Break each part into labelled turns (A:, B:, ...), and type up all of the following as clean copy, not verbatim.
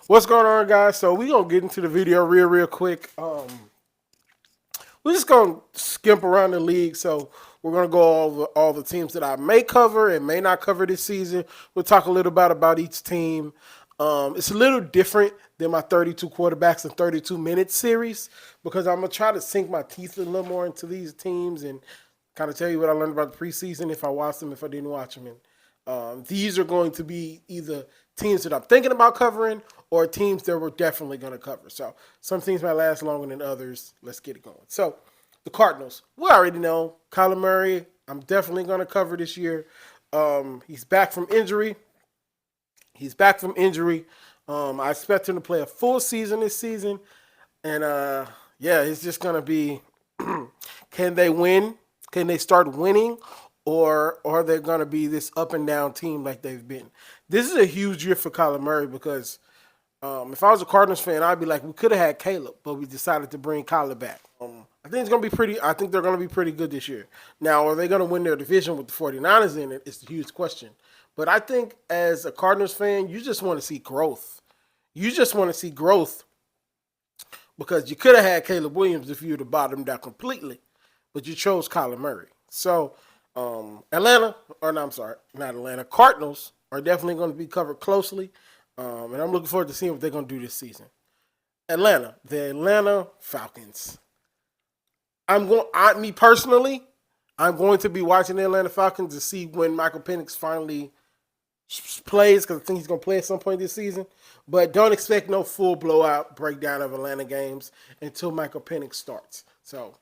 A: What's going on, guys? So we gonna get into the video real quick. We're just gonna skimp around the league. So we're gonna go over all the teams that I may cover and may not cover this season. We'll talk a little bit about each team. It's a little different than my 32 quarterbacks and 32 minutes series because I'm gonna try to sink my teeth a little more into these teams and kind of tell you what I learned about the preseason, if I watched them, if I didn't watch them. And these are going to be either teams that I'm thinking about covering or teams that we're definitely going to cover. So some teams might last longer than others. Let's get it going. So the Cardinals, we already know Kyler Murray. I'm definitely going to cover this year. He's back from injury. I expect him to play a full season this season. And yeah, it's just going to be can they win? Can they start winning? Or are they going to be this up and down team like they've been? This is a huge year for Kyler Murray because if I was a Cardinals fan, I'd be like, we could have had Caleb, but we decided to bring Kyler back. I think it's going to be pretty. I think they're going to be pretty good this year. Now, are they going to win their division with the 49ers in it? It's a huge question. But I think as a Cardinals fan, you just want to see growth. You just want to see growth because you could have had Caleb Williams if you would have bottomed out completely, but you chose Kyler Murray. So not Atlanta. Cardinals are definitely going to be covered closely, and I'm looking forward to seeing what they're going to do this season. The Atlanta Falcons. Me personally, I'm going to be watching the Atlanta Falcons to see when Michael Penix finally plays because I think he's going to play at some point this season. But don't expect no full blowout breakdown of Atlanta games until Michael Penix starts. But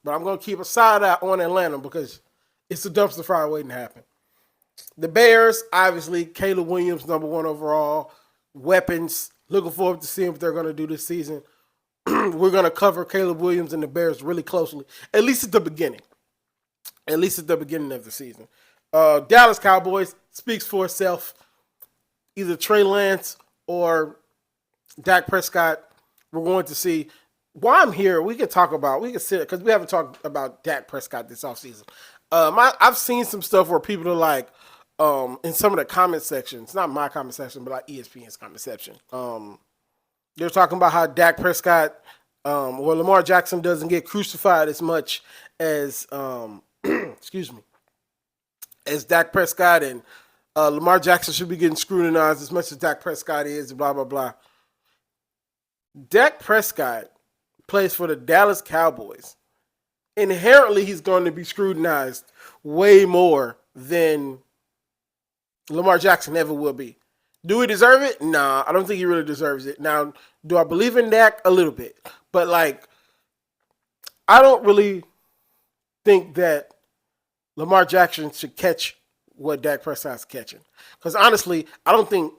A: I'm going to keep a side eye on Atlanta because it's a dumpster fire waiting to happen. The Bears, obviously, Caleb Williams, number one overall. Weapons. Looking forward to seeing what they're going to do this season. We're going to cover Caleb Williams and the Bears really closely, at least at the beginning. At least at the beginning of the season. Dallas Cowboys speaks for itself. Either Trey Lance or Dak Prescott. We're going to see. While I'm here, we can sit because we haven't talked about Dak Prescott this offseason. I've seen some stuff where people are like, in some of the comment sections, not my comment section, but like ESPN's comment section. They're talking about how Dak Prescott, Lamar Jackson doesn't get crucified as much as, excuse me, as Dak Prescott, and Lamar Jackson should be getting scrutinized as much as Dak Prescott is, blah, blah, blah. Dak Prescott plays for the Dallas Cowboys. Inherently, he's going to be scrutinized way more than Lamar Jackson ever will be. Do he deserve it? Nah, I don't think he really deserves it. Now, do I believe in Dak? A little bit. But, I don't really think that Lamar Jackson should catch what Dak Prescott's catching. Because, honestly, I don't think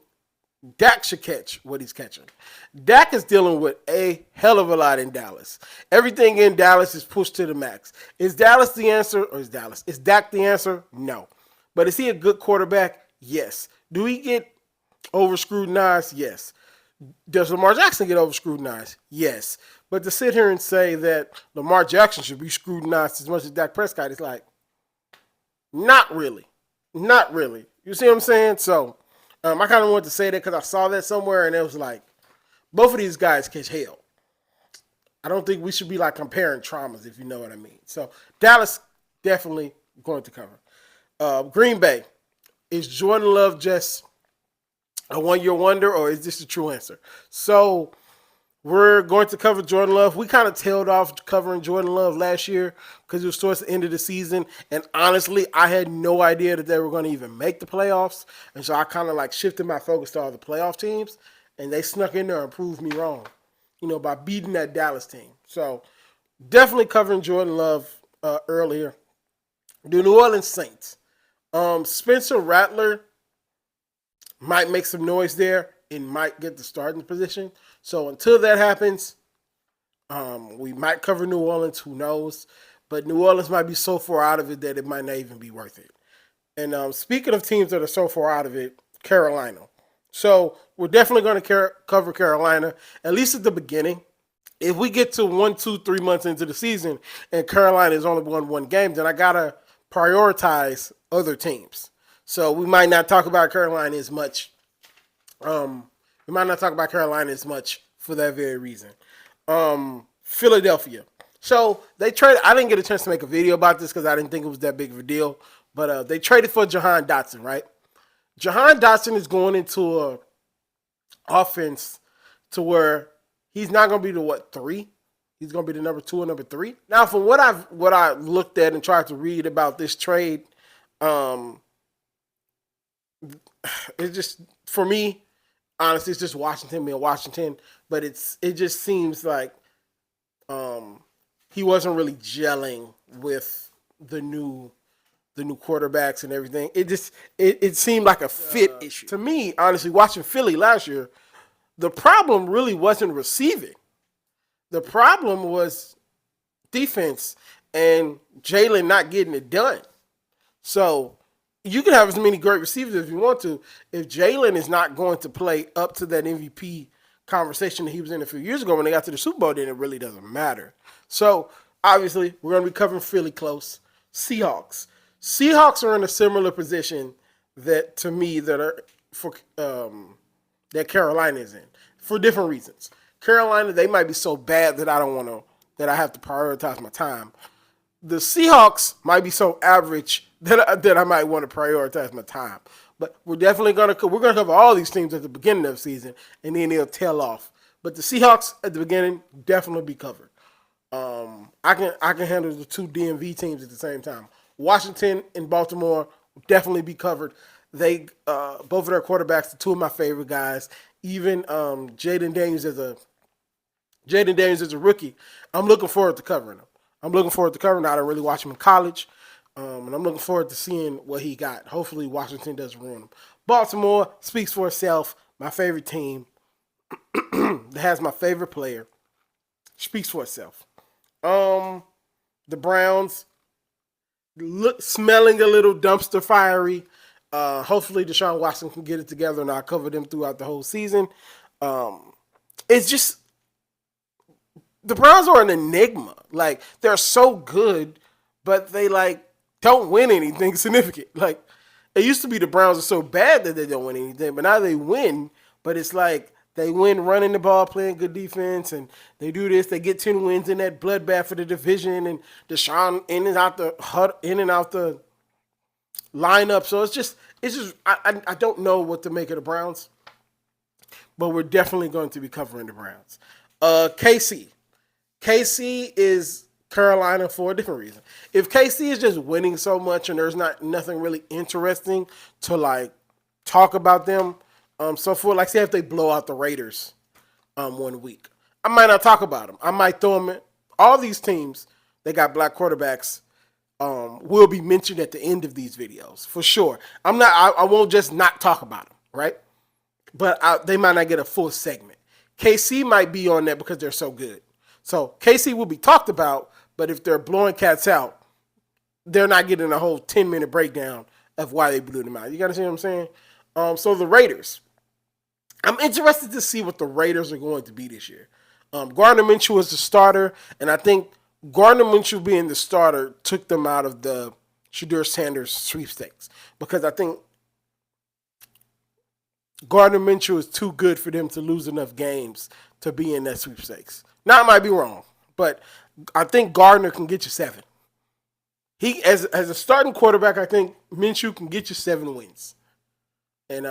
A: Dak should catch what he's catching. Dak is dealing with a hell of a lot in Dallas. Everything in Dallas is pushed to the max. Is Dallas the answer or is Dak the answer? No. But is he a good quarterback? Yes. Do he get over scrutinized? Yes. Does Lamar Jackson get over scrutinized? Yes. But to sit here and say that Lamar Jackson should be scrutinized as much as Dak Prescott is like, not really. Not really. You see what I'm saying? So, I kind of wanted to say that because I saw that somewhere and it was like, both of these guys catch hell. I don't think we should be comparing traumas, if you know what I mean. So Dallas definitely going to cover. Green Bay, is Jordan Love just a one-year wonder or is this the true answer? So we're going to cover Jordan Love. We kind of tailed off covering Jordan Love last year because it was towards the end of the season. And honestly, I had no idea that they were going to even make the playoffs. And so I kind of shifted my focus to all the playoff teams. And they snuck in there and proved me wrong, by beating that Dallas team. So definitely covering Jordan Love earlier. The New Orleans Saints. Spencer Rattler might make some noise there and might get the starting position. So until that happens, we might cover New Orleans. Who knows? But New Orleans might be so far out of it that it might not even be worth it. And speaking of teams that are so far out of it, Carolina. So we're definitely going to cover Carolina, at least at the beginning. If we get to 1, 2, 3 months into the season and Carolina is only won one game, then I got to prioritize other teams. So we might not talk about Carolina as much We might not talk about Carolina as much for that very reason. Philadelphia. So they traded. I didn't get a chance to make a video about this because I didn't think it was that big of a deal. But they traded for Jahan Dotson, right? Jahan Dotson is going into a offense to where he's not going to be the three. He's going to be the number 2 and number 3. Now, from what I looked at and tried to read about this trade, it's just for me, honestly, it's just Washington being Washington. But it just seems like he wasn't really gelling with the new quarterbacks and everything. It seemed like a fit issue to me. Honestly, watching Philly last year, the problem really wasn't receiving. The problem was defense and Jalen not getting it done. So you can have as many great receivers as you want to. If Jalen is not going to play up to that MVP conversation that he was in a few years ago when they got to the Super Bowl, then it really doesn't matter. So obviously, we're going to be covering Philly close. Seahawks. Seahawks are in a similar position that to me that are for that Carolina is in for different reasons. Carolina, they might be so bad that I have to prioritize my time. The Seahawks might be so average that I might want to prioritize my time. But we're definitely gonna cover all these teams at the beginning of the season, and then they'll tail off. But the Seahawks at the beginning definitely be covered. I can handle the 2 DMV teams at the same time. Washington and Baltimore will definitely be covered. They both of their quarterbacks are 2 of my favorite guys. Even Jaden Daniels as a rookie. I'm looking forward to covering him. I didn't really watch him in college. And I'm looking forward to seeing what he got. Hopefully Washington doesn't ruin him. Baltimore speaks for itself. My favorite team that has my favorite player speaks for itself. The Browns smelling a little dumpster fiery. Hopefully Deshaun Watson can get it together, and I'll cover them throughout the whole season. It's just the Browns are an enigma. Like, they're so good, but they don't win anything significant. Like, it used to be the Browns are so bad that they don't win anything, but now they win. But it's like they win running the ball, playing good defense, and they do this. They get 10 wins in that bloodbath for the division, and Deshaun in and out the lineup. So it's just I don't know what to make of the Browns, but we're definitely going to be covering the Browns. KC is Carolina for a different reason. If KC is just winning so much and there's nothing really interesting to talk about them, so for say if they blow out the Raiders 1 week, I might not talk about them. I might throw them in. All these teams, they got black quarterbacks, will be mentioned at the end of these videos for sure. I won't just not talk about them, right? But they might not get a full segment. KC might be on that because they're so good. So KC will be talked about, but if they're blowing cats out, they're not getting a whole 10-minute breakdown of why they blew them out. You got to see what I'm saying? So the Raiders. I'm interested to see what the Raiders are going to be this year. Gardner Minshew is the starter, and I think Gardner Minshew being the starter took them out of the Shedeur Sanders sweepstakes because I think Gardner Minshew is too good for them to lose enough games to be in that sweepstakes. Now, I might be wrong, but I think Gardner can get you 7. He, as a starting quarterback, I think Minshew can get you 7 wins. And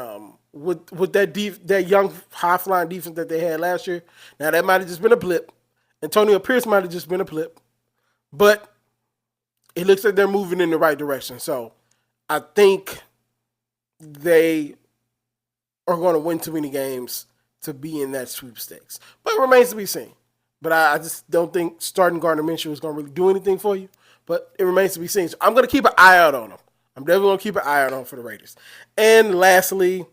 A: with that young high-flying defense that they had last year, now that might have just been a blip. Antonio Pierce might have just been a blip. But it looks like they're moving in the right direction. So I think they are going to win too many games to be in that sweepstakes. But it remains to be seen. But I just don't think starting Gardner Minshew is going to really do anything for you. But it remains to be seen. So I'm going to keep an eye out on them. I'm definitely going to keep an eye out on for the Raiders. And lastly,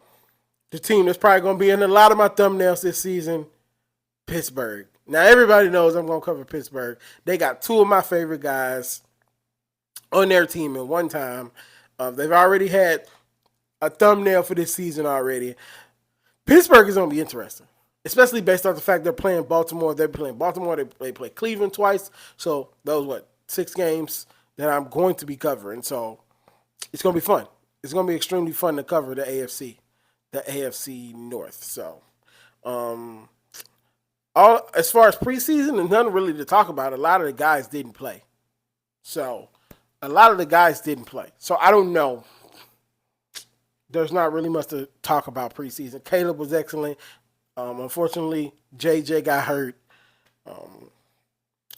A: the team that's probably going to be in a lot of my thumbnails this season, Pittsburgh. Now, everybody knows I'm going to cover Pittsburgh. They got 2 of my favorite guys on their team at one time. They've already had a thumbnail for this season already. Pittsburgh is going to be interesting, especially based on the fact they're playing Baltimore. They're playing Baltimore. They play Cleveland twice. So those, 6 games that I'm going to be covering. So it's going to be fun. It's going to be extremely fun to cover the AFC North. So Um, all as far as preseason, there's nothing really to talk about. A lot of the guys didn't play, so a lot of the guys didn't play. So I don't know. There's not really much to talk about preseason. Caleb was excellent. Unfortunately, JJ got hurt. Um,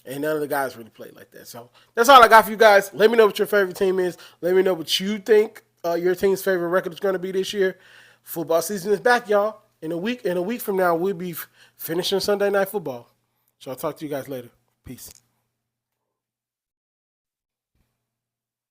A: and none of the guys really played like that. So that's all I got for you guys. Let me know what your favorite team is. Let me know what you think your team's favorite record is going to be this year. Football season is back, y'all. In a week from now, we'll be finishing Sunday Night Football. So I'll talk to you guys later. Peace.